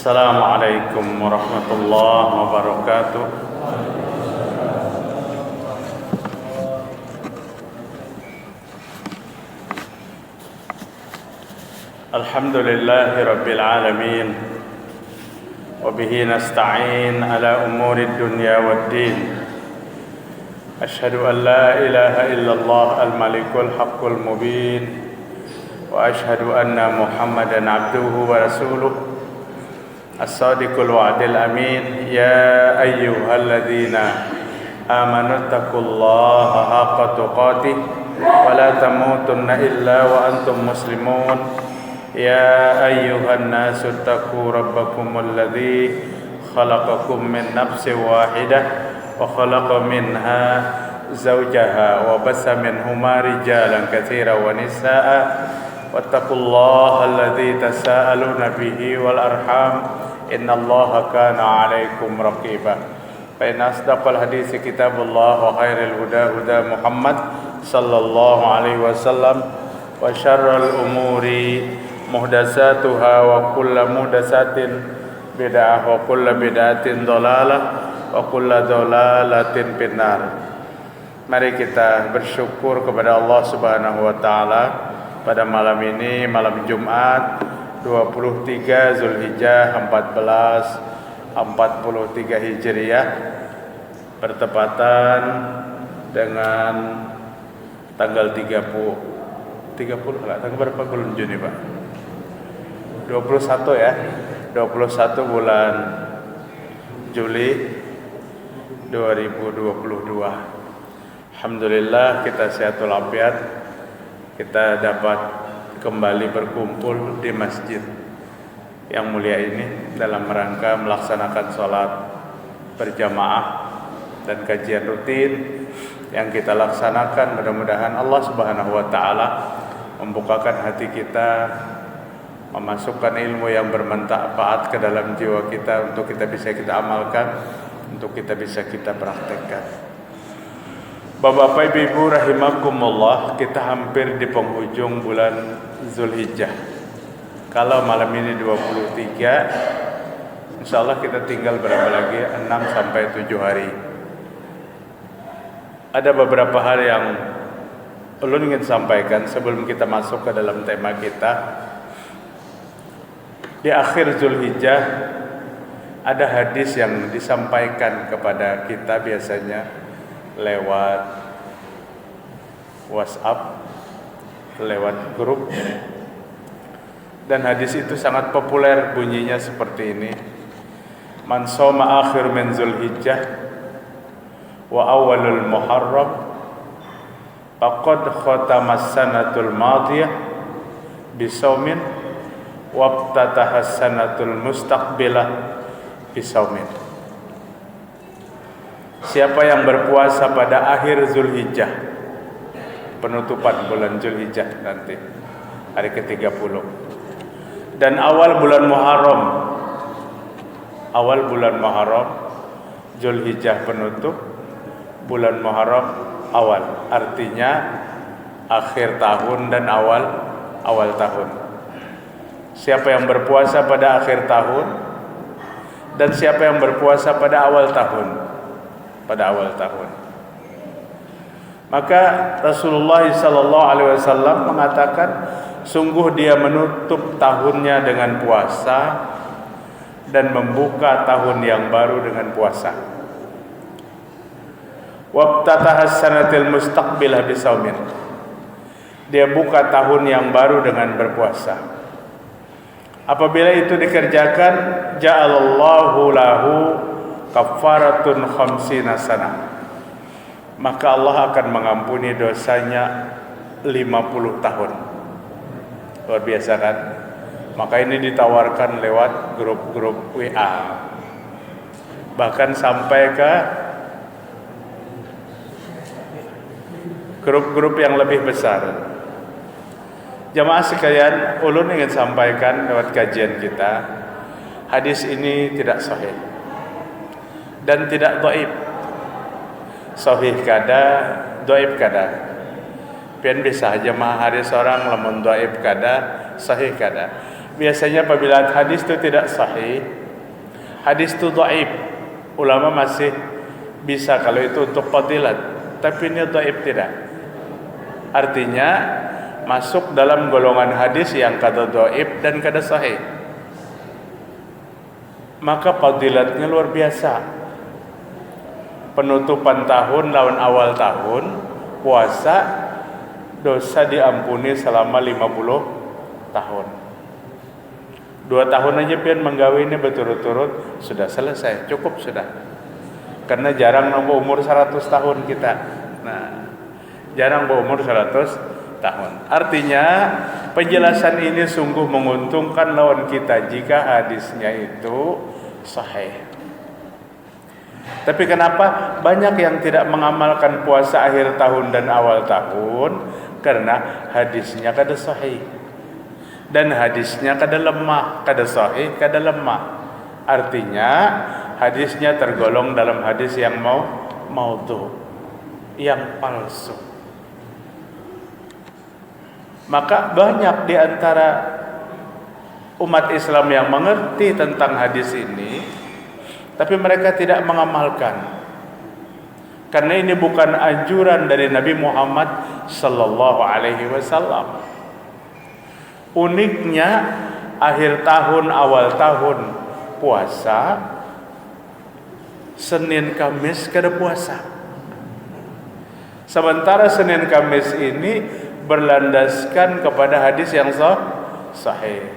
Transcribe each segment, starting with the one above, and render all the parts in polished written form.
Assalamualaikum warahmatullahi wabarakatuh. Alhamdulillahi rabbil alamin. Wa bihi nasta'in ala umuri dunya waddin. Ashhadu an la ilaha illallah al-malikul haqqul mubin. Wa ashhadu anna Muhammadan abduhu wa rasuluh as-sadiqul wa'dil amin. Ya ayyuhalladzina amanu taqullaha haqqa tuqatih wa la tamutunna illa wa antum muslimun. Ya ayyuhan nasu taqu rabbakumul ladzi khalaqakum min nafsin wahidah wa khalaqa minha zawjaha wa bassa minhuma rijalan katsiran wa nisaa'a wattaqullaha alladzi tasaaluna bihi wal arham innallaha kana 'alaikum raqiba. Fa inna asdaqal haditsi kitabullah wa khairul huda huda Muhammad sallallahu alaihi wasallam wa syarrul umuri muhdatsatuha wa kullu muhdatsatin bid'ah wa kullu bid'atin dhalalah wa kullu dhalalatin finnar. Mari kita bersyukur kepada Allah Subhanahu wa taala pada malam ini, malam Jumat 23 Zulhijjah 1443 Hijriah, bertepatan dengan tanggal 30 lah, tanggal berapa bulan Juni Pak? 21 ya, 21 bulan Juli 2022. Alhamdulillah kita sehatul afiat, kita dapat kembali berkumpul di masjid yang mulia ini dalam rangka melaksanakan sholat berjamaah dan kajian rutin yang kita laksanakan. Mudah-mudahan Allah Subhanahu wa taala membukakan hati kita, memasukkan ilmu yang bermanfaat ke dalam jiwa kita untuk kita bisa kita amalkan, untuk kita bisa kita praktekkan. Bapak-bapak, ibu-ibu rahimakumullah, kita hampir di penghujung bulan Zulhijjah. Kalau malam ini 23, insyaallah kita tinggal berapa lagi? 6 sampai 7 hari. Ada beberapa hal yang ulun ingin sampaikan sebelum kita masuk ke dalam tema kita. Di akhir Zulhijjah ada hadis yang disampaikan kepada kita biasanya lewat WhatsApp, lewat grup, dan hadis itu sangat populer, bunyinya seperti ini: man shoma akhir min Zulhijjah wa awalul Muharram faqad khatamas sanatul madiyah bisaumin wabtatahas sanatul mustaqbilah bisaumin. Siapa yang berpuasa pada akhir Zulhijjah, penutupan bulan Zulhijjah nanti hari ke-30, dan awal bulan Muharram, Zulhijjah penutup, bulan Muharram awal, artinya akhir tahun dan awal tahun. Siapa yang berpuasa pada akhir tahun dan siapa yang berpuasa pada awal tahun, maka Rasulullah SAW mengatakan, sungguh dia menutup tahunnya dengan puasa dan membuka tahun yang baru dengan puasa. Wabtatahas sanatil mustaqbilah bisaumin, dia buka tahun yang baru dengan berpuasa. Apabila itu dikerjakan, ja'alallahu lahu kafaratun khamsina sanah, maka Allah akan mengampuni dosanya 50 tahun. Luar biasa kan? Maka ini ditawarkan lewat grup-grup WA, bahkan sampai ke grup-grup yang lebih besar. Jamaah sekalian, ulun ingin sampaikan lewat kajian kita, hadis ini tidak sahih dan tidak dhaif. Sahih kada, dhaif kada. Pian bisa jamaah hari seorang lamun dhaif kada, sahih kada. Biasanya apabila hadis itu tidak sahih, hadis itu dhaif, ulama masih bisa kalau itu untuk fadilat, tapi ini dhaif tidak. Artinya masuk dalam golongan hadis yang kada dhaif dan kada sahih. Maka fadilatnya luar biasa. Penutupan tahun lawan awal tahun, puasa, dosa diampuni selama 50 tahun. 2 tahun aja pian menggawe ini berturut-turut sudah selesai, cukup sudah. Karena jarang nambah umur 100 tahun kita. Nah, jarang berumur 100 tahun. Artinya penjelasan ini sungguh menguntungkan lawan kita jika hadisnya itu sahih. Tapi kenapa banyak yang tidak mengamalkan puasa akhir tahun dan awal tahun? Karena hadisnya kada sahih. Dan hadisnya kada lemah, kada sahih, kada lemah. Artinya hadisnya tergolong dalam hadis yang maudhu, yang palsu. Maka banyak di antara umat Islam yang mengerti tentang hadis ini, tapi mereka tidak mengamalkan. Karena ini bukan anjuran dari Nabi Muhammad sallallahu alaihi wasallam. Uniknya akhir tahun awal tahun puasa, Senin Kamis kada puasa. Sementara Senin Kamis ini berlandaskan kepada hadis yang sahih.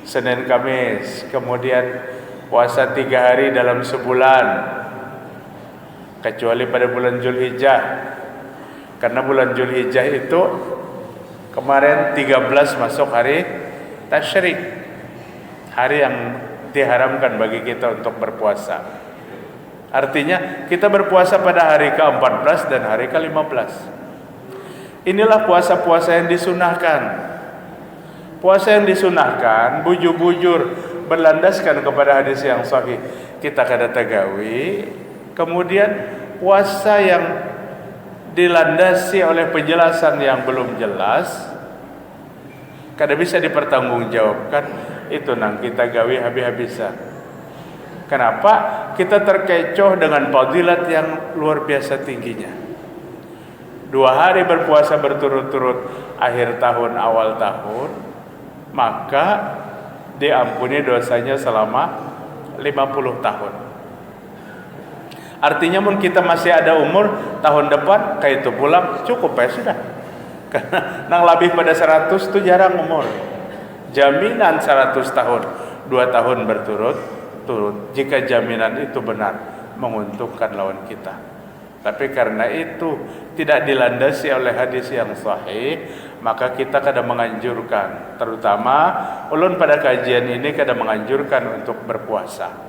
Senin Kamis, kemudian puasa 3 hari dalam sebulan, kecuali pada bulan Zulhijjah. Karena bulan Zulhijjah itu kemarin 13 masuk hari tasyrik, hari yang diharamkan bagi kita untuk berpuasa. Artinya kita berpuasa pada hari ke-14 dan hari ke-15. Inilah puasa-puasa yang disunahkan. Puasa yang disunahkan bujur-bujur berlandaskan kepada hadis yang sahih, kita kada tagawi. Kemudian puasa yang dilandasi oleh penjelasan yang belum jelas, kada bisa dipertanggungjawabkan, itu nang kita gawi habis-habisan. Kenapa? Kita terkecoh dengan fadilat yang luar biasa tingginya. 2 hari berpuasa berturut-turut akhir tahun awal tahun, maka diampuni dosanya selama 50 tahun. Artinya mun kita masih ada umur, tahun depan kayak itu pulang cukup ya sudah. Karena nang lebih pada 100 itu jarang umur. Jaminan 100 tahun, 2 tahun berturut-turut. Jika jaminan itu benar, menguntungkan lawan kita. Tapi karena itu tidak dilandasi oleh hadis yang sahih, maka kita kadang menganjurkan, terutama ulun pada kajian ini kadang menganjurkan untuk berpuasa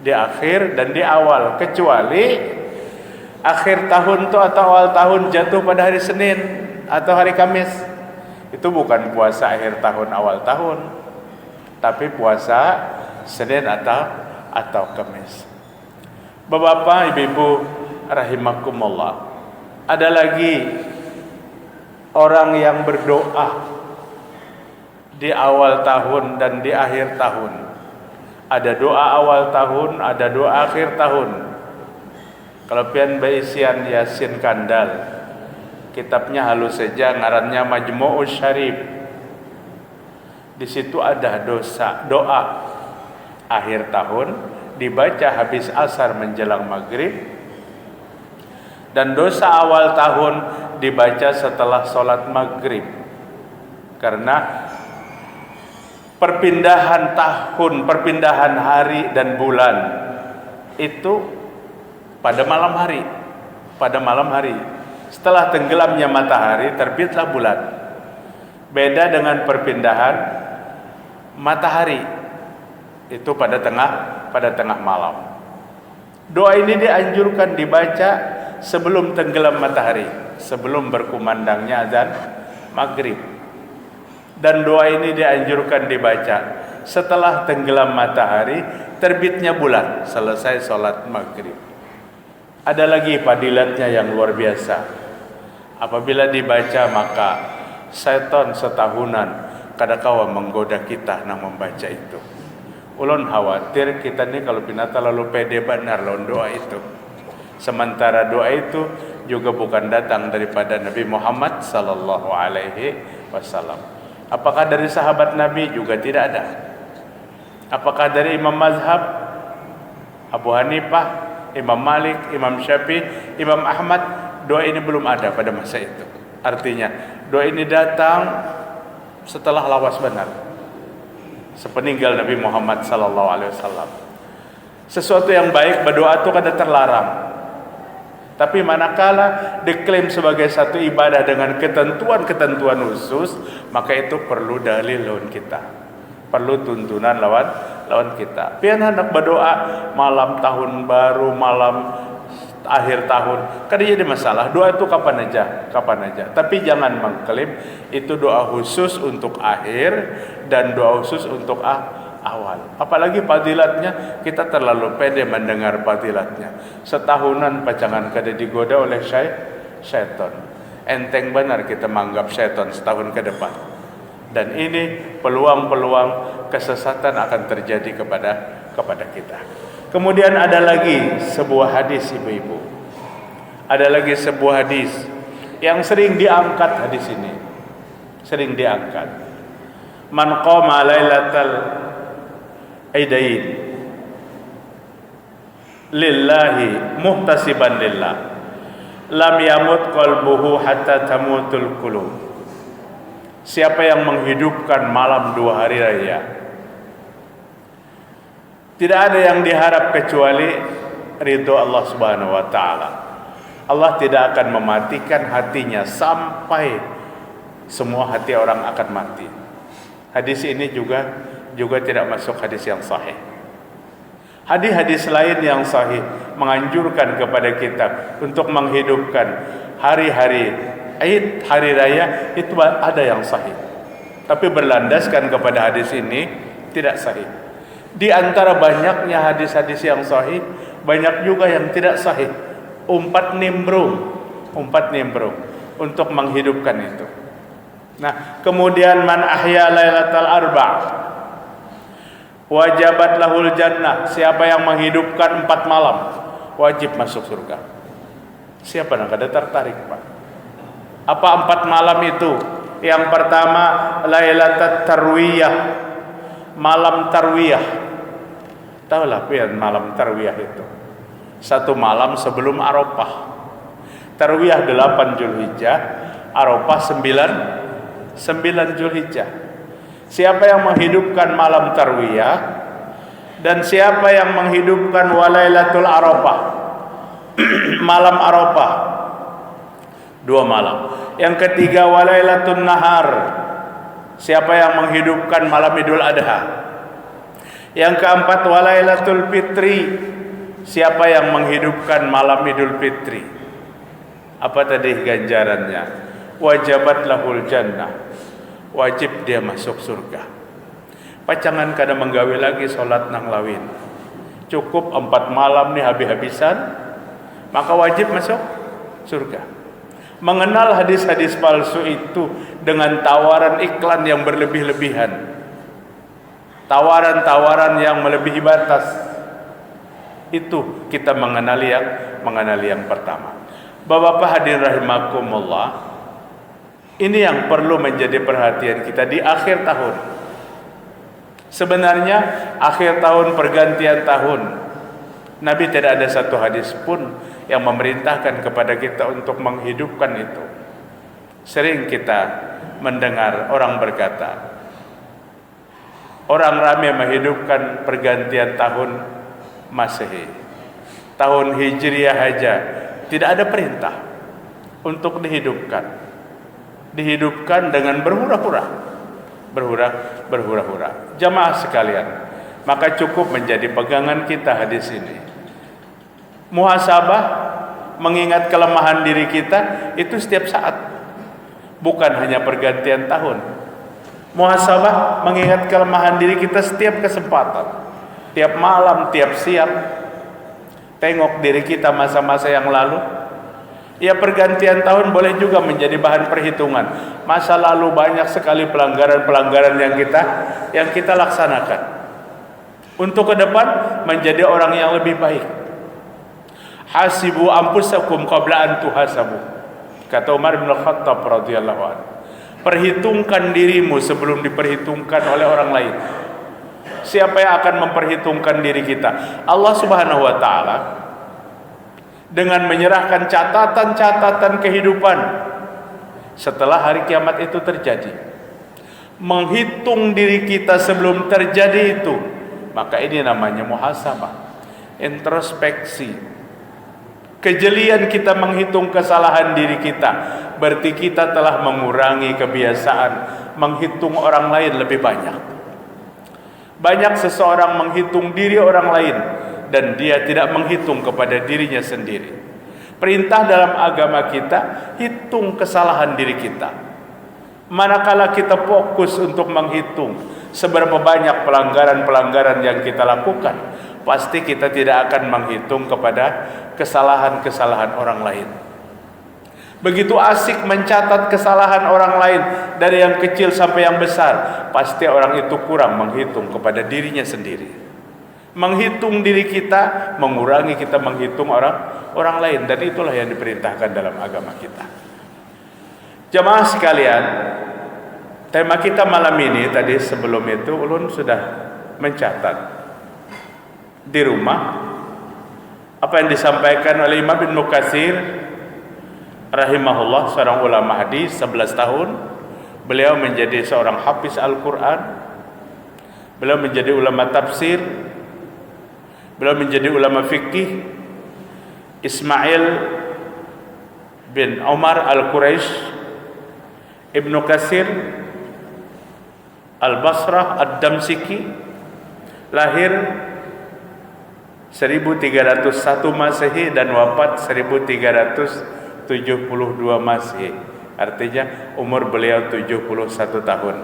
di akhir dan di awal, kecuali akhir tahun itu atau awal tahun jatuh pada hari Senin atau hari Kamis, itu bukan puasa akhir tahun awal tahun, tapi puasa Senin atau Kamis. Bapak-bapak, ibu-ibu rahimakumullah, ada lagi orang yang berdoa di awal tahun dan di akhir tahun. Ada doa awal tahun, ada doa akhir tahun. Kalau pian baisian Yasin Kandal, kitabnya halus saja, ngarannya Majmu'us Syarif. Di situ ada doa akhir tahun dibaca habis asar menjelang maghrib, dan dosa awal tahun dibaca setelah sholat maghrib. Karena perpindahan tahun, perpindahan hari dan bulan itu pada malam hari. Pada malam hari, setelah tenggelamnya matahari, terbitlah bulan. Beda dengan perpindahan matahari, itu pada tengah malam. Doa ini dianjurkan dibaca sebelum tenggelam matahari, sebelum berkumandangnya azan maghrib. Dan doa ini dianjurkan dibaca setelah tenggelam matahari, terbitnya bulan, selesai sholat maghrib. Ada lagi fadilatnya yang luar biasa. Apabila dibaca, maka setan setahunan kada kawa menggoda kita nang membaca itu. Ulun khawatir kita ni kalau binata lalu pede benar lawan doa itu. Sementara doa itu juga bukan datang daripada Nabi Muhammad sallallahu alaihi wasallam. Apakah dari sahabat Nabi? Juga tidak ada. Apakah dari imam mazhab Abu Hanifah, Imam Malik, Imam Syafi'i, Imam Ahmad? Doa ini belum ada pada masa itu. Artinya doa ini datang setelah lawas benar, sepeninggal Nabi Muhammad sallallahu alaihi wasallam. Sesuatu yang baik berdoa itu kada terlarang. Tapi manakala diklaim sebagai satu ibadah dengan ketentuan-ketentuan khusus, maka itu perlu dalil lawan kita. Perlu tuntunan lawan kita. Pian hendak berdoa malam tahun baru, malam akhir tahun, kada jadi masalah. Doa itu kapan aja. Tapi jangan mengklaim itu doa khusus untuk akhir dan doa khusus untuk awal. Apalagi fadilatnya, kita terlalu pede mendengar fadilatnya. Setahunan pacangan kada digoda oleh syaitan. Enteng benar kita menganggap syaitan setahun ke depan. Dan ini peluang-peluang kesesatan akan terjadi kepada kita. Kemudian ada lagi sebuah hadis, ibu-ibu. Ada lagi sebuah hadis yang sering diangkat hadis ini. Sering diangkat. Man qama lailatal aidain lillahi muhtasiban lillah lam yamut qalbuhu hatta tamutul qulub. Siapa yang menghidupkan malam 2 hari raya, tidak ada yang diharap kecuali ridho Allah Subhanahu wa taala. Allah tidak akan mematikan hatinya sampai semua hati orang akan mati. Hadis ini juga tidak masuk hadis yang sahih. Hadis-hadis lain yang sahih menganjurkan kepada kita untuk menghidupkan hari-hari Aid, hari raya, itu ada yang sahih. Tapi berlandaskan kepada hadis ini tidak sahih. Di antara banyaknya hadis-hadis yang sahih, banyak juga yang tidak sahih. Umpat nimbrung untuk menghidupkan itu. Nah, kemudian man ahya lailatal arba' wajabat lahul jannah. Siapa yang menghidupkan 4 malam wajib masuk surga. Siapa yang kada tertarik, Pak? Apa 4 malam itu? Yang pertama lailatul tarwiyah, malam tarwiyah. Tahulah pian malam tarwiyah itu? 1 malam sebelum Arafah. Tarwiyah 8 Zulhijjah, Arafah 9 Zulhijjah. Siapa yang menghidupkan malam tarwiyah dan siapa yang menghidupkan walailatul Arafah, malam Arafah, 2 malam. Yang ketiga walailatul nahar, siapa yang menghidupkan malam Idul Adha. Yang keempat walailatul fitri, siapa yang menghidupkan malam Idul Fitri. Apa tadi ganjarannya? Wajabat lahul jannah, wajib dia masuk surga. Pacangan kada menggawe lagi solat nang lawin, cukup 4 malam nih habis-habisan, maka wajib masuk surga. Mengenal hadis-hadis palsu itu dengan tawaran iklan yang berlebih-lebihan, tawaran-tawaran yang melebihi batas, itu kita mengenali yang pertama. Bapak-bapak hadirin rahimakumullah, ini yang perlu menjadi perhatian kita di akhir tahun. Sebenarnya akhir tahun, pergantian tahun, Nabi tidak ada satu hadis pun yang memerintahkan kepada kita untuk menghidupkan itu. Sering kita mendengar orang berkata, orang ramai menghidupkan pergantian tahun Masehi, tahun Hijriah aja tidak ada perintah untuk dihidupkan dengan berhura-hura. Jamaah sekalian, maka cukup menjadi pegangan kita hadis ini. Muhasabah, mengingat kelemahan diri kita itu setiap saat, bukan hanya pergantian tahun. Muhasabah, mengingat kelemahan diri kita setiap kesempatan, tiap malam, tiap siang. Tengok diri kita masa-masa yang lalu. Ya, pergantian tahun boleh juga menjadi bahan perhitungan. Masa lalu banyak sekali pelanggaran-pelanggaran yang kita laksanakan. Untuk ke depan menjadi orang yang lebih baik. Hasibu anfusakum qabla an tuhasabu. Kata Umar bin Khattab radhiyallahu anhu. Perhitungkan dirimu sebelum diperhitungkan oleh orang lain. Siapa yang akan memperhitungkan diri kita? Allah Subhanahu wa taala dengan menyerahkan catatan-catatan kehidupan setelah hari kiamat itu terjadi. Menghitung diri kita sebelum terjadi itu, maka ini namanya muhasabah, introspeksi. Kejelian kita menghitung kesalahan diri kita, berarti kita telah mengurangi kebiasaan menghitung orang lain lebih banyak. Banyak seseorang menghitung diri orang lain dan dia tidak menghitung kepada dirinya sendiri. Perintah dalam agama kita, hitung kesalahan diri kita. Manakala kita fokus untuk menghitung seberapa banyak pelanggaran-pelanggaran yang kita lakukan, pasti kita tidak akan menghitung kepada kesalahan-kesalahan orang lain. Begitu asik mencatat kesalahan orang lain dari yang kecil sampai yang besar, pasti orang itu kurang menghitung kepada dirinya sendiri. Menghitung diri kita mengurangi kita menghitung orang lain, dan itulah yang diperintahkan dalam agama kita. Jamaah sekalian, tema kita malam ini tadi sebelum itu ulun sudah mencatat di rumah apa yang disampaikan oleh Imam Ibnu Katsir rahimahullah, seorang ulama hadis 11 tahun. Beliau menjadi seorang hafiz Al-Quran, beliau menjadi ulama tafsir, beliau menjadi ulama fikih. Ismail bin Umar Al-Quraisy Ibnu Katsir Al-Basrah Ad-Damsiki, lahir 1301 Masehi dan wafat 1372 Masehi. Artinya umur beliau 71 tahun.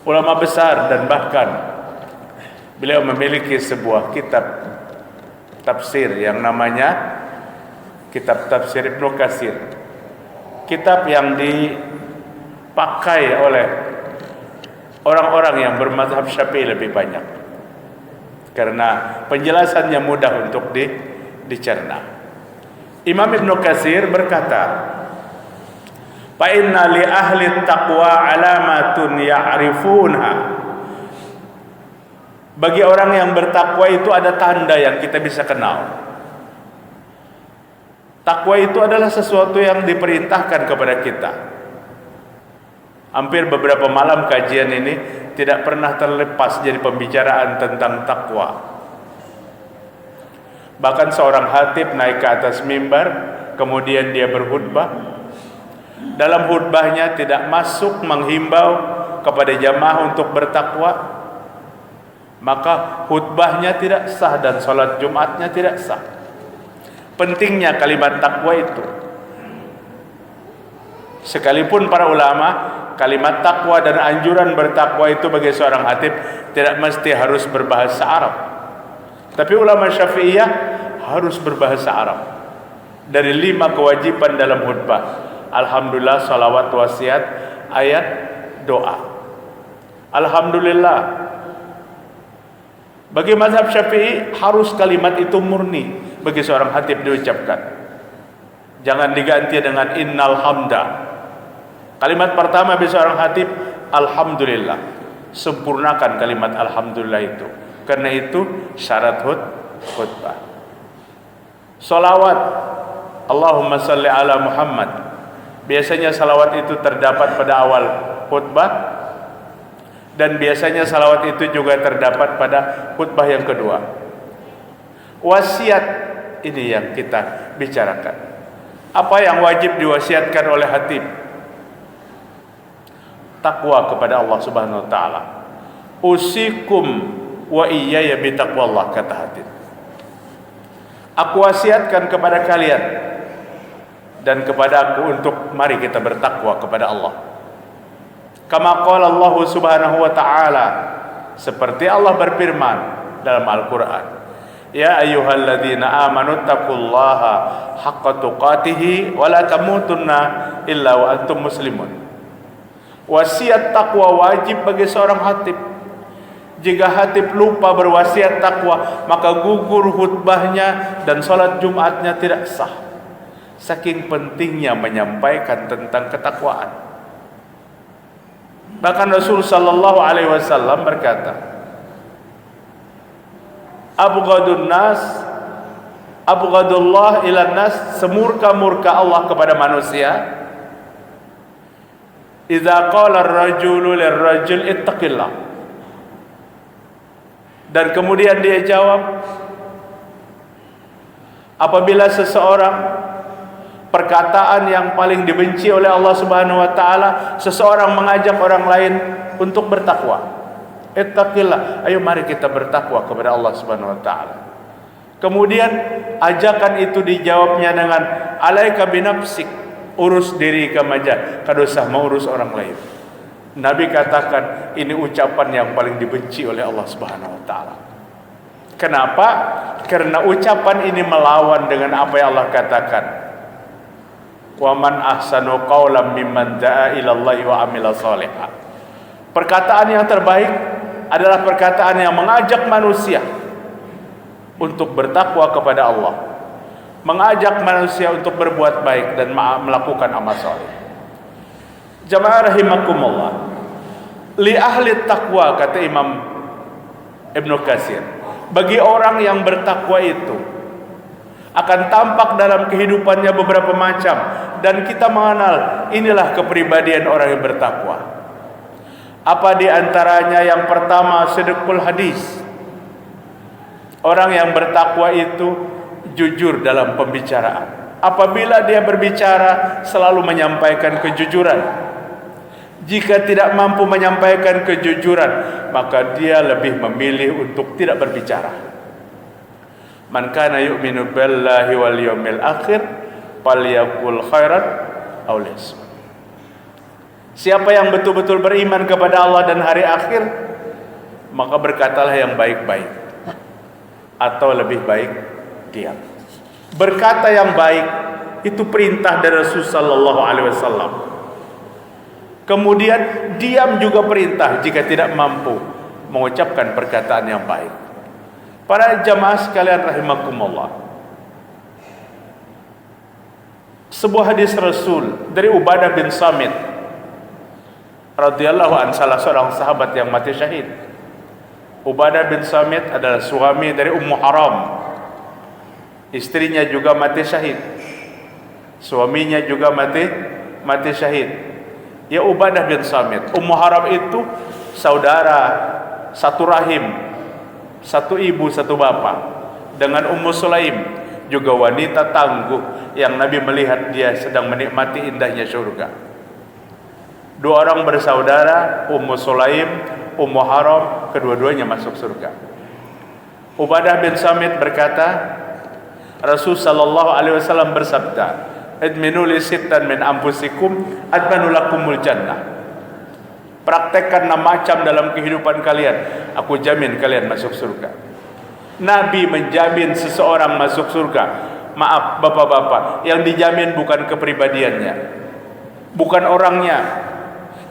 Ulama besar, dan bahkan beliau memiliki sebuah kitab tafsir yang namanya Kitab Tafsir Ibnu Katsir. Kitab yang dipakai oleh orang-orang yang bermazhab Syafi'i lebih banyak, karena penjelasannya mudah untuk dicerna. Imam Ibnu Katsir berkata, "Fa inna li ahli taqwa alamatun ya'rifunha." Bagi orang yang bertakwa itu ada tanda yang kita bisa kenal. Takwa itu adalah sesuatu yang diperintahkan kepada kita. Hampir beberapa malam kajian ini tidak pernah terlepas jadi pembicaraan tentang takwa. Bahkan seorang khatib naik ke atas mimbar, kemudian dia berkhutbah. Dalam khutbahnya tidak masuk menghimbau kepada jamaah untuk bertakwa, maka khutbahnya tidak sah dan salat Jumatnya tidak sah. Pentingnya kalimat takwa itu. Sekalipun para ulama, kalimat takwa dan anjuran bertakwa itu bagi seorang khatib tidak mesti harus berbahasa Arab. Tapi ulama Syafi'iyah harus berbahasa Arab. Dari 5 kewajiban dalam khutbah: alhamdulillah, salawat, wasiat, ayat, doa. Alhamdulillah. Bagi mazhab Syafi'i harus kalimat itu murni bagi seorang khatib diucapkan. Jangan diganti dengan innal hamda. Kalimat pertama bagi seorang khatib alhamdulillah. Sempurnakan kalimat alhamdulillah itu, karena itu syarat khutbah. Salawat, Allahumma salli ala Muhammad. Biasanya salawat itu terdapat pada awal khutbah, dan biasanya salawat itu juga terdapat pada khutbah yang kedua. Wasiat, ini yang kita bicarakan. Apa yang wajib diwasiatkan oleh khatib? Takwa kepada Allah Subhanahu wa taala. Usikum wa iyaya bitaqwallah, kata khatib. Aku wasiatkan kepada kalian dan kepada aku untuk mari kita bertakwa kepada Allah. Kama qala Allah Subhanahu wa taala, seperti Allah berfirman dalam Al-Qur'an, Ya ayyuhalladzina amanu taqullaha haqqa tuqatih wa la tamutunna illa wa antum muslimun. Wasiat takwa wajib bagi seorang khatib. Jika khatib lupa berwasiat takwa, maka gugur khutbahnya dan salat Jumatnya tidak sah. Saking pentingnya menyampaikan tentang ketakwaan. Bahkan Rasul sallallahu alaihi wasallam berkata, abghadullah ilan nas, semurka-murka Allah kepada manusia, idza qala ar-rajulu lir-rajul ittaqillah. Dan kemudian dia jawab, apabila seseorang, perkataan yang paling dibenci oleh Allah Subhanahu wa taala, seseorang mengajak orang lain untuk bertakwa. Ittaqillah, ayo mari kita bertakwa kepada Allah Subhanahu wa taala. Kemudian ajakan itu dijawabnya dengan alaika binafsik, urus diri kamu aja, kada usah mau urus orang lain. Nabi katakan ini ucapan yang paling dibenci oleh Allah Subhanahu wa taala. Kenapa? Karena ucapan ini melawan dengan apa yang Allah katakan. Wa man ahsanu qawlan mimman da'a ila Allah wa amila shalihan. Perkataan yang terbaik adalah perkataan yang mengajak manusia untuk bertakwa kepada Allah, mengajak manusia untuk berbuat baik dan melakukan amal saleh. Jamaah rahimakumullah, li ahli taqwa, kata Imam Ibnu Katsir, bagi orang yang bertakwa itu akan tampak dalam kehidupannya beberapa macam, dan kita mengenal inilah kepribadian orang yang bertakwa. Apa di antaranya? Yang pertama, sidqul hadis. Orang yang bertakwa itu jujur dalam pembicaraan. Apabila dia berbicara, selalu menyampaikan kejujuran. Jika tidak mampu menyampaikan kejujuran, maka dia lebih memilih untuk tidak berbicara. Man kana yu'minu billahi wal yawmil akhir falyaqul khairan aw liyasmut. Siapa yang betul-betul beriman kepada Allah dan hari akhir, maka berkatalah yang baik-baik, atau lebih baik diam. Berkata yang baik itu perintah dari Rasul sallallahu alaihi wasallam. Kemudian diam juga perintah jika tidak mampu mengucapkan perkataan yang baik. Para jamaah sekalian rahimakumullah, sebuah hadis Rasul dari Ubadah bin Samit radhiyallahu an, salah seorang sahabat yang mati syahid. Ubadah bin Samit adalah suami dari Ummu Haram. Istrinya juga mati syahid. Suaminya juga mati syahid. Ya Ubadah bin Samit. Ummu Haram itu saudara satu rahim, satu ibu satu bapak dengan Ummu Sulaim, juga wanita tangguh yang Nabi melihat dia sedang menikmati indahnya surga. Dua orang bersaudara, Ummu Sulaim, Ummu Haram, kedua-duanya masuk surga. Ubadah bin Samit berkata, Rasul sallallahu alaihi wasallam bersabda, "Adminu li sittan min anfusikum admanu lakumul jannah." Praktekkan 6 macam dalam kehidupan kalian, aku jamin kalian masuk surga. Nabi menjamin seseorang masuk surga. Maaf bapak-bapak, yang dijamin bukan kepribadiannya, bukan orangnya,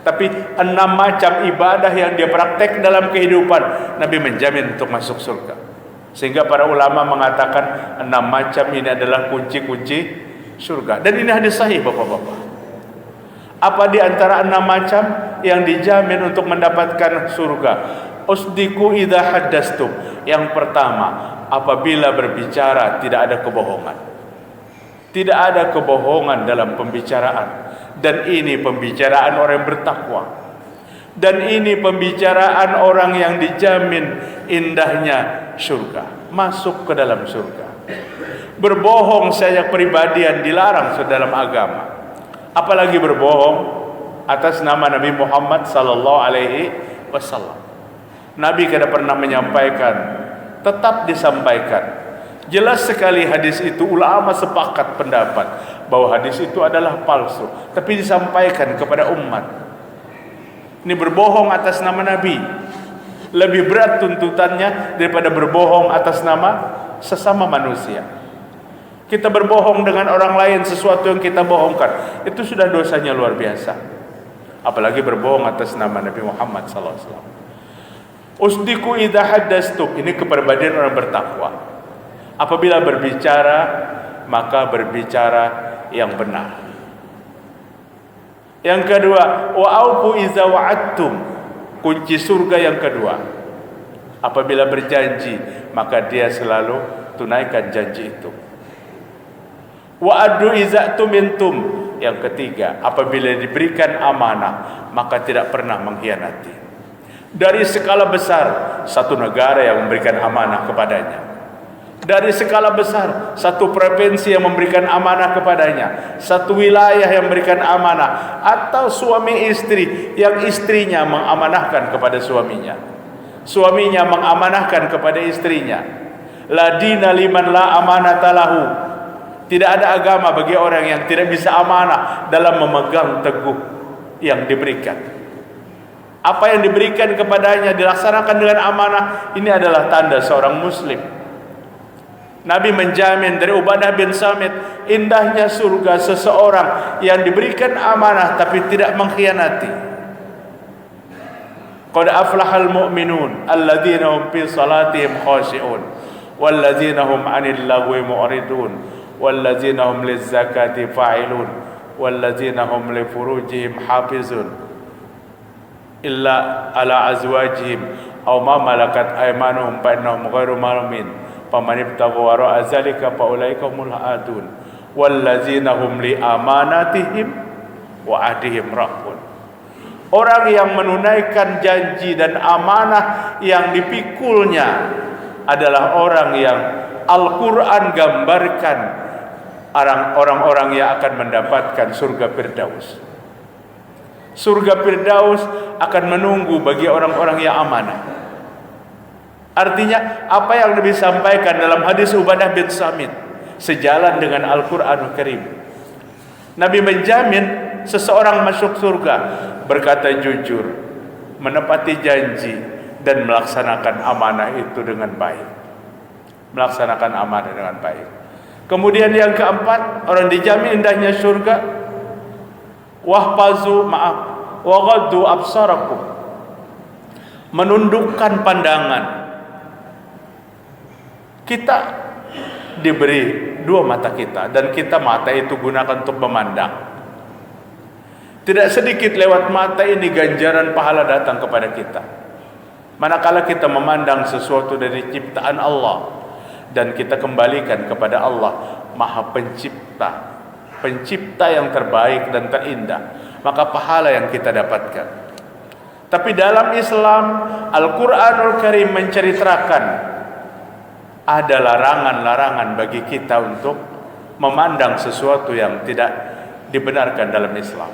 tapi 6 macam ibadah yang dia praktek dalam kehidupan, Nabi menjamin untuk masuk surga. Sehingga para ulama mengatakan 6 macam ini adalah kunci-kunci surga. Dan ini hadis sahih bapak-bapak. Apa di antara 6 macam yang dijamin untuk mendapatkan surga? Usdiku idza haddastum. Yang pertama, apabila berbicara tidak ada kebohongan. Tidak ada kebohongan dalam pembicaraan. Dan ini pembicaraan orang yang bertakwa. Dan ini pembicaraan orang yang dijamin indahnya surga, masuk ke dalam surga. Berbohong saya pribadi yang dilarang dalam agama. Apalagi berbohong atas nama Nabi Muhammad sallallahu alaihi wasallam. Nabi kada pernah menyampaikan, tetap disampaikan. Jelas sekali hadis itu, ulama sepakat pendapat bahwa hadis itu adalah palsu, tapi disampaikan kepada umat. Ini berbohong atas nama Nabi. Lebih berat tuntutannya daripada berbohong atas nama sesama manusia. Kita berbohong dengan orang lain sesuatu yang kita bohongkan, itu sudah dosanya luar biasa. Apalagi berbohong atas nama Nabi Muhammad SAW. Usdiku idza haddastuk, ini kepribadian orang bertakwa. Apabila berbicara, maka berbicara yang benar. Yang kedua, wa aufu idza wa'adtum, kunci surga yang kedua. Apabila berjanji, maka dia selalu tunaikan janji itu. Wa addu idza tumintum, yang ketiga, apabila diberikan amanah, maka tidak pernah mengkhianati. Dari skala besar, satu negara yang memberikan amanah kepadanya. Dari skala besar, satu provinsi yang memberikan amanah kepadanya, satu wilayah yang memberikan amanah, atau suami istri yang istrinya mengamanahkan kepada suaminya, suaminya mengamanahkan kepada istrinya. La dina liman la amanata lahu. Tidak ada agama bagi orang yang tidak bisa amanah dalam memegang teguh yang diberikan. Apa yang diberikan kepadanya dilaksanakan dengan amanah. Ini adalah tanda seorang muslim. Nabi menjamin dari Ubadah bin Samit, indahnya surga seseorang yang diberikan amanah tapi tidak mengkhianati. Qad aflahal mu'minun alladzina hum fi salatihim khashi'un walladzina hum 'anil lagwi mu'ridun walladzina hum lizzakati fa'ilun walladzina hum li furujihim hafizun illa ala azwajihim aw ma malakat aymanuhum fa innahum ghairu malumin faman ibtagha wara'a zalika fa ulaika humul aadun walladzina hum li amanatihim wa ahdihim ra'un. Orang yang menunaikan janji dan amanah yang dipikulnya adalah orang yang Al-Quran gambarkan orang-orang yang akan mendapatkan surga Firdaus. Surga Firdaus akan menunggu bagi orang-orang yang amanah. Artinya apa yang Nabi sampaikan dalam hadis Ubadah bin Samit sejalan dengan Al-Quranul Karim. Nabi menjamin seseorang masuk surga berkata jujur, menepati janji, dan melaksanakan amanah itu dengan baik. Melaksanakan amanah dengan baik. Kemudian yang keempat, orang dijamin indahnya surga. Wahfazu waghaddu absarakum, menundukkan pandangan. Kita diberi dua mata kita, dan kita mata itu gunakan untuk memandang. Tidak sedikit lewat mata ini ganjaran pahala datang kepada kita. Manakala kita memandang sesuatu dari ciptaan Allah dan kita kembalikan kepada Allah Maha Pencipta, Pencipta yang terbaik dan terindah, maka pahala yang kita dapatkan. Tapi dalam Islam, Al-Quranul Karim menceritakan ada larangan-larangan bagi kita untuk memandang sesuatu yang tidak dibenarkan dalam Islam.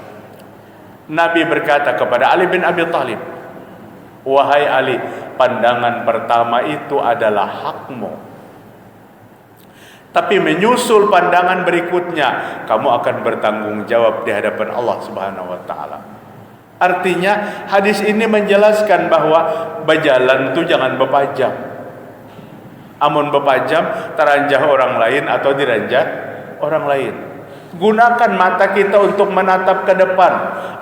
Nabi berkata kepada Ali bin Abi Thalib, wahai Ali, pandangan pertama itu adalah hakmu, tapi menyusul pandangan berikutnya kamu akan bertanggung jawab di hadapan Allah Subhanahu wa taala. Artinya hadis ini menjelaskan bahwa berjalan itu jangan berpajam. Amun berpajam teranjah orang lain atau diranjah orang lain. Gunakan mata kita untuk menatap ke depan.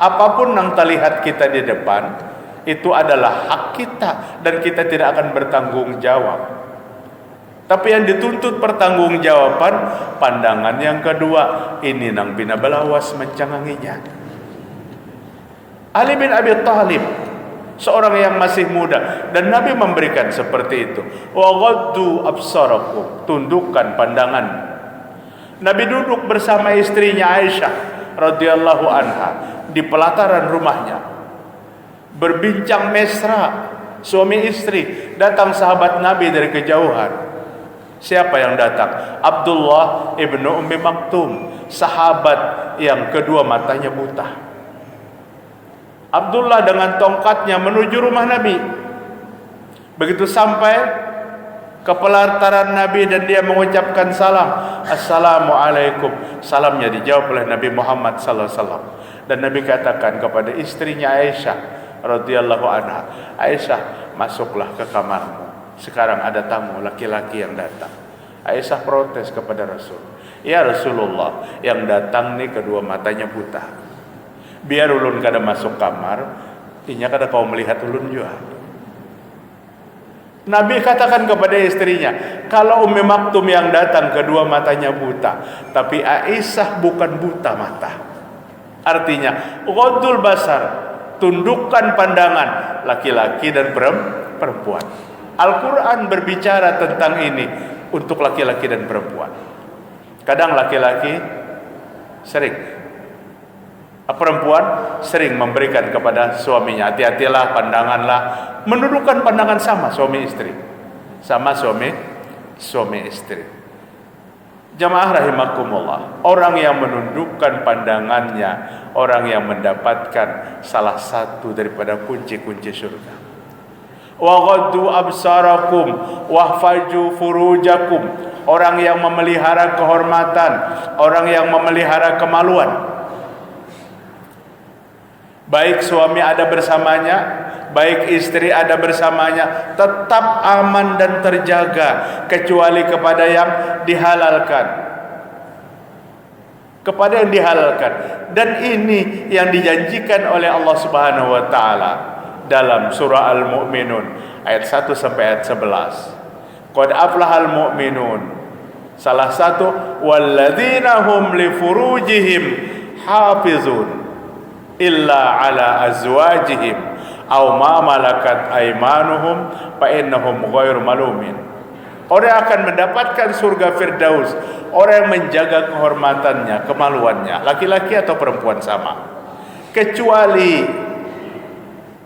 Apapun yang terlihat kita di depan, itu adalah hak kita dan kita tidak akan bertanggung jawab. Tapi yang dituntut pertanggungjawaban pandangan yang kedua, ini nang bina belawas mencanganginya. Ali bin Abi Thalib, seorang yang masih muda, dan Nabi memberikan seperti itu. Wa ghaddu absarakum, tundukkan pandangan. Nabi duduk bersama istrinya Aisyah radhiyallahu anha di pelataran rumahnya, berbincang mesra suami istri. Datang sahabat Nabi dari kejauhan. Siapa yang datang? Abdullah ibnu Ummi Maktum, sahabat yang kedua matanya buta. Abdullah dengan tongkatnya menuju rumah Nabi. Begitu sampai ke pelataran Nabi dan dia mengucapkan salam, Assalamualaikum. Salamnya dijawab oleh Nabi Muhammad sallallahu alaihi wasallam. Dan Nabi katakan kepada istrinya Aisyah radhiyallahu anha, Aisyah, masuklah ke kamarmu. Sekarang ada tamu laki-laki yang datang. Aisyah protes kepada Rasul, "Ya Rasulullah, yang datang nih kedua matanya buta. Biar ulun kada masuk kamar, inya kada kau melihat ulun juga." Nabi katakan kepada istrinya, kalau Ummi Maktum yang datang kedua matanya buta, tapi Aisyah bukan buta mata. Artinya, ghaddul basar, tundukkan pandangan laki-laki dan perempuan. Al-Quran berbicara tentang ini untuk laki-laki dan perempuan. Kadang laki-laki sering, perempuan sering memberikan kepada suaminya, hati-hatilah, pandanganlah, menundukkan pandangan sama suami istri, sama suami istri. Jamaah rahimakumullah, orang yang menundukkan pandangannya, orang yang mendapatkan salah satu daripada kunci-kunci surga. Wa ghaddu absarakum wahfaju furujakum, orang yang memelihara kehormatan, orang yang memelihara kemaluan. Baik suami ada bersamanya, baik istri ada bersamanya, tetap aman dan terjaga, kecuali kepada yang dihalalkan. Kepada yang dihalalkan. Dan ini yang dijanjikan oleh Allah Subhanahu wa taala dalam surah Al-Mu'minun ayat 1 sampai ayat 11. Qad aflahal mu'minun. Salah satu, walladzina hum li furujihim hafizun illa ala azwajihim aw ma malakat aymanuhum fa innahum ghairu malumin. Orang akan mendapatkan surga Firdaus, orang yang menjaga kehormatannya, kemaluannya, laki-laki atau perempuan sama, kecuali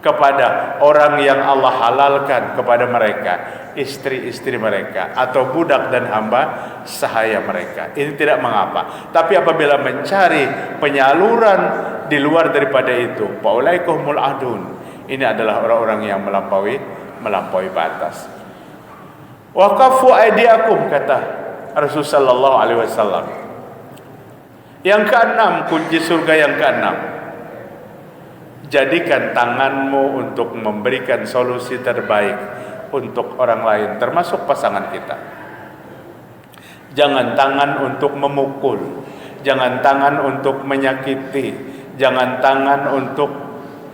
kepada orang yang Allah halalkan kepada mereka, istri-istri mereka atau budak dan hamba sahaya mereka. Ini tidak mengapa. Tapi apabila mencari penyaluran di luar daripada itu, faulaikahumul adun, ini adalah orang-orang yang melampaui batas. Waqafu aydiakum, kata Rasulullah sallallahu alaihi wasallam. Yang keenam, kunci surga yang keenam, jadikan tanganmu untuk memberikan solusi terbaik untuk orang lain, termasuk pasangan kita. Jangan tangan untuk memukul, jangan tangan untuk menyakiti, jangan tangan untuk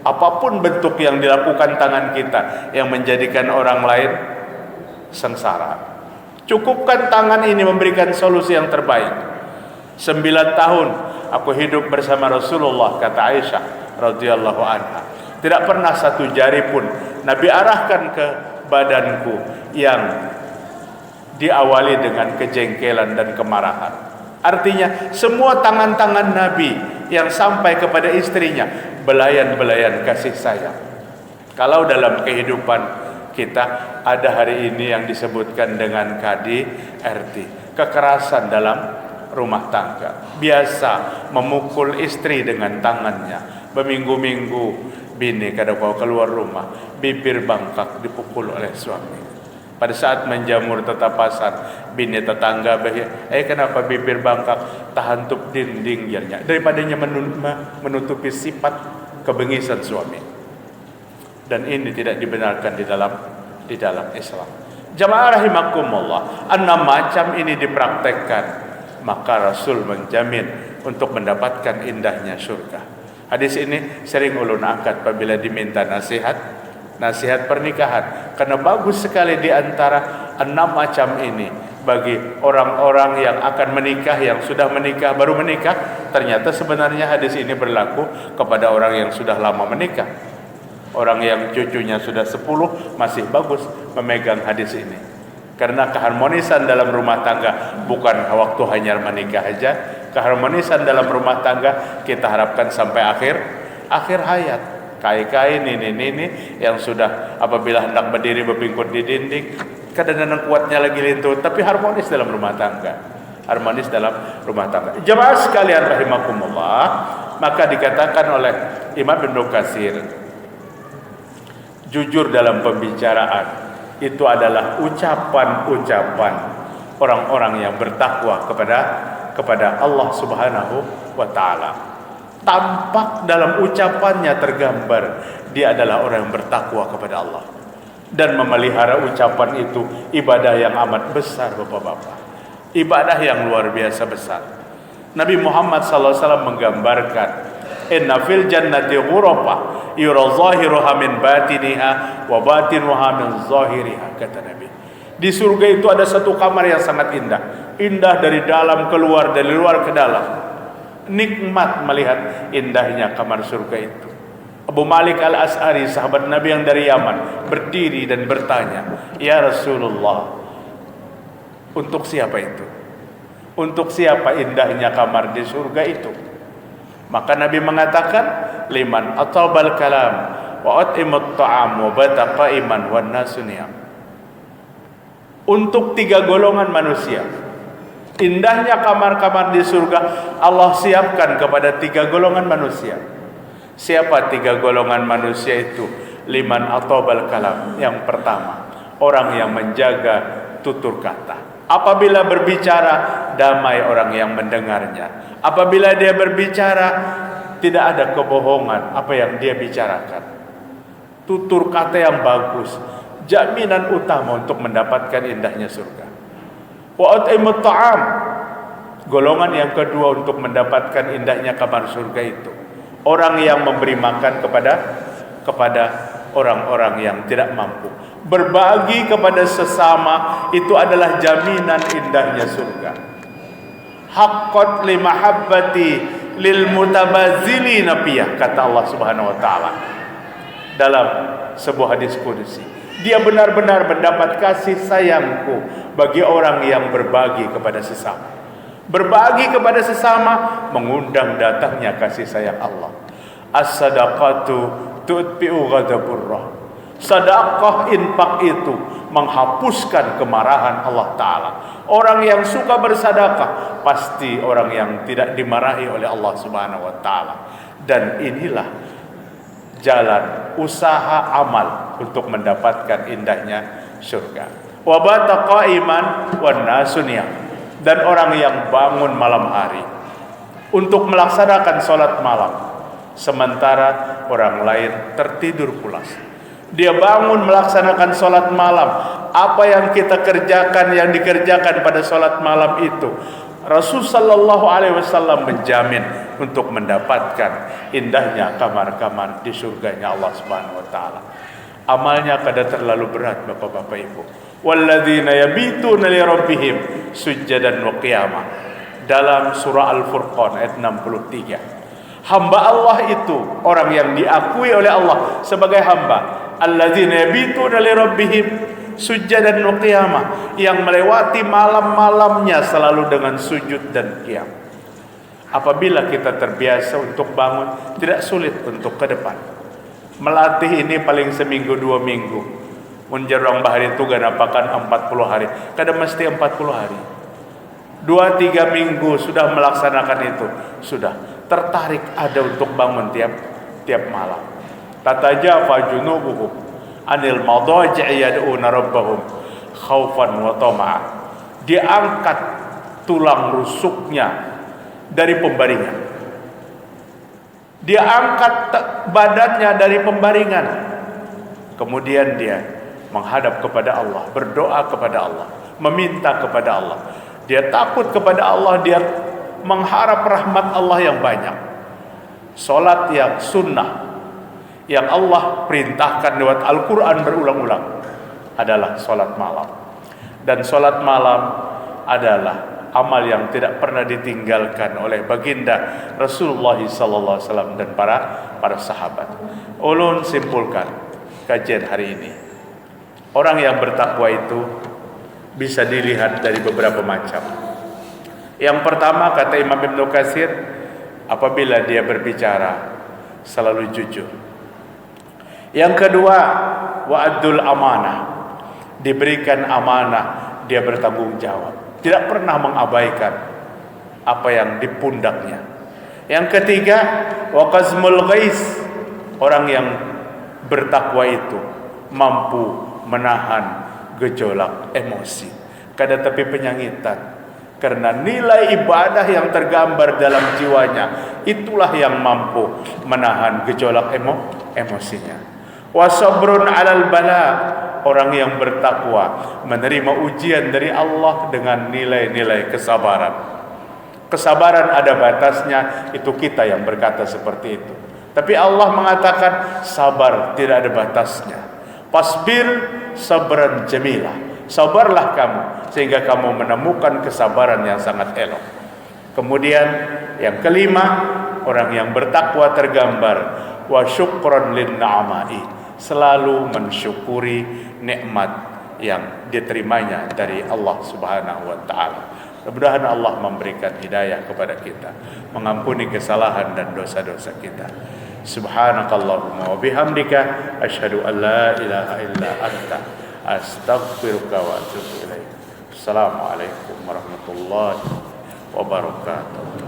apapun bentuk yang dilakukan tangan kita yang menjadikan orang lain sengsara. Cukupkan tangan ini memberikan solusi yang terbaik. 9 tahun aku hidup bersama Rasulullah, kata Aisyah radhiyallahu anha, tidak pernah satu jari pun Nabi arahkan ke badanku yang diawali dengan kejengkelan dan kemarahan. Artinya semua tangan-tangan Nabi yang sampai kepada istrinya belayan-belayan kasih sayang. Kalau dalam kehidupan kita ada hari ini yang disebutkan dengan KDRT, kekerasan dalam rumah tangga. Biasa memukul istri dengan tangannya, berminggu-minggu bini kada mau keluar rumah, bibir bangkak dipukul oleh suami. Pada saat menjamur tetapasan, bini tetangga kenapa bibir bangkak, tahan tup dinding jadinya, daripadanya menutupi sifat kebengisan suami. Dan ini tidak dibenarkan di dalam Islam. Jamaah rahimakumullah, 6 macam ini dipraktekkan, maka Rasul menjamin untuk mendapatkan indahnya surga. Hadis ini sering ulun angkat apabila diminta nasihat pernikahan, karena bagus sekali di antara 6 macam ini bagi orang-orang yang akan menikah, yang sudah menikah, baru menikah. Ternyata sebenarnya hadis ini berlaku kepada orang yang sudah lama menikah. Orang yang cucunya sudah 10 masih bagus memegang hadis ini. Karena keharmonisan dalam rumah tangga bukan waktu hanya menikah aja. Keharmonisan dalam rumah tangga kita harapkan sampai akhir hayat. Kai-kai ini yang sudah apabila hendak berdiri berpingkut di dinding, kadang-kadang kuatnya lagi lintut, tapi harmonis dalam rumah tangga. Harmonis dalam rumah tangga. Jemaah sekalian rahimakumullah, maka dikatakan oleh Imam Ibnu Katsir, jujur dalam pembicaraan itu adalah ucapan-ucapan orang-orang yang bertakwa kepada Allah Subhanahu wa taala. Tampak dalam ucapannya tergambar dia adalah orang yang bertakwa kepada Allah dan memelihara ucapan itu, ibadah yang amat besar Bapak-bapak. Ibadah yang luar biasa besar. Nabi Muhammad SAW menggambarkan, inna fil jannati ghurafa yura zahiruha min batiniha wa batinuha min zahiriha, kata Nabi. Di surga itu ada satu kamar yang sangat indah. Indah dari dalam keluar, dari luar ke dalam. Nikmat melihat indahnya kamar surga itu. Abu Malik Al-As'ari, sahabat Nabi yang dari Yaman, berdiri dan bertanya, ya Rasulullah, untuk siapa itu? Untuk siapa indahnya kamar di surga itu? Maka Nabi mengatakan, liman atabal kalam wa at'imut ta'am wa bata qa'iman wan nasu niyam. Untuk 3 golongan manusia. Indahnya kamar-kamar di surga Allah siapkan kepada 3 golongan manusia. Siapa 3 golongan manusia itu? Liman atabal kalam. Yang pertama, orang yang menjaga tutur kata. Apabila berbicara, damai orang yang mendengarnya. Apabila dia berbicara, tidak ada kebohongan apa yang dia bicarakan. Tutur kata yang bagus, jaminan utama untuk mendapatkan indahnya surga. Wa at'imut ta'am, golongan yang kedua untuk mendapatkan indahnya kamar surga itu, orang yang memberi makan kepada orang-orang yang tidak mampu. Berbagi kepada sesama itu adalah jaminan indahnya surga. Haqqat li mahabbati lil mutabazilina fiyah, kata Allah Subhanahu wa taala dalam sebuah hadis qudsi. Dia benar-benar mendapat kasih sayangku bagi orang yang berbagi kepada sesama. Berbagi kepada sesama mengundang datangnya kasih sayang Allah. As-sadaqatu tutfi'u ghadaburrah. Sedekah, infak itu menghapuskan kemarahan Allah Ta'ala. Orang yang suka bersedekah pasti orang yang tidak dimarahi oleh Allah Subhanahu wa Ta'ala. Dan inilah jalan usaha amal untuk mendapatkan indahnya surga. Wa bata qa'iman wan nasu niyam. Dan orang yang bangun malam hari untuk melaksanakan sholat malam, sementara orang lain tertidur pulas. Dia bangun melaksanakan sholat malam. Apa yang kita kerjakan, yang dikerjakan pada sholat malam itu, Rasul Sallallahu Alaihi Wasallam menjamin untuk mendapatkan indahnya kamar-kamar di surganya Allah Subhanahu Wa Taala. Amalnya kadang terlalu berat, bapak-bapak ibu. Walladzina yabituna li rabbihim sujjadan wa qiyamah, dalam surah Al-Furqan ayat 63. Hamba Allah itu orang yang diakui oleh Allah sebagai hamba. Alladzina yabituna li rabbihim sujjadan wa qiyamah, yang melewati malam-malamnya selalu dengan sujud dan qiyam. Apabila kita terbiasa untuk bangun, tidak sulit untuk ke depan. Melatih ini paling seminggu 2 minggu. Menjelang bahari itu ganapakan 40 hari. Kadang mesti 40 hari. 2-3 minggu sudah melaksanakan itu, sudah tertarik ada untuk bangun tiap malam. Tatajafa junubuhum anil madaji'i yad'una rabbahum khaufan wa tama'a. Diangkat tulang rusuknya dari pembaringan. Dia angkat badannya dari pembaringan. Kemudian dia menghadap kepada Allah, berdoa kepada Allah, meminta kepada Allah. Dia takut kepada Allah, dia mengharap rahmat Allah yang banyak. Salat yang sunnah yang Allah perintahkan lewat Al-Quran berulang-ulang adalah salat malam. Dan salat malam adalah amal yang tidak pernah ditinggalkan oleh baginda Rasulullah SAW dan para sahabat. Ulun simpulkan kajian hari ini, orang yang bertakwa itu bisa dilihat dari beberapa macam. Yang pertama, kata Imam Ibnu Katsir, apabila dia berbicara selalu jujur. Yang kedua, wa'adul amanah, diberikan amanah, dia bertanggung jawab, tidak pernah mengabaikan apa yang di pundaknya. Yang ketiga, wa qazmul ghais, orang yang bertakwa itu mampu menahan gejolak emosi, kada tapi penyangitan, karena nilai ibadah yang tergambar dalam jiwanya itulah yang mampu menahan gejolak emosinya. Wa sabrun 'alal bala, orang yang bertakwa menerima ujian dari Allah dengan nilai-nilai kesabaran. Kesabaran ada batasnya, itu kita yang berkata seperti itu. Tapi Allah mengatakan sabar tidak ada batasnya. Fasbir sabran jamilah. Sabarlah kamu sehingga kamu menemukan kesabaran yang sangat elok. Kemudian yang kelima, orang yang bertakwa tergambar wa syukran lin na'amai, selalu mensyukuri nikmat yang diterimanya dari Allah Subhanahu wa taala. Mudah-mudahan Allah memberikan hidayah kepada kita, mengampuni kesalahan dan dosa-dosa kita. Subhanakallahumma wa bihamdika asyhadu an la ilaha illa anta astaghfiruka wa atubu ilaik. Assalamualaikum warahmatullahi wabarakatuh.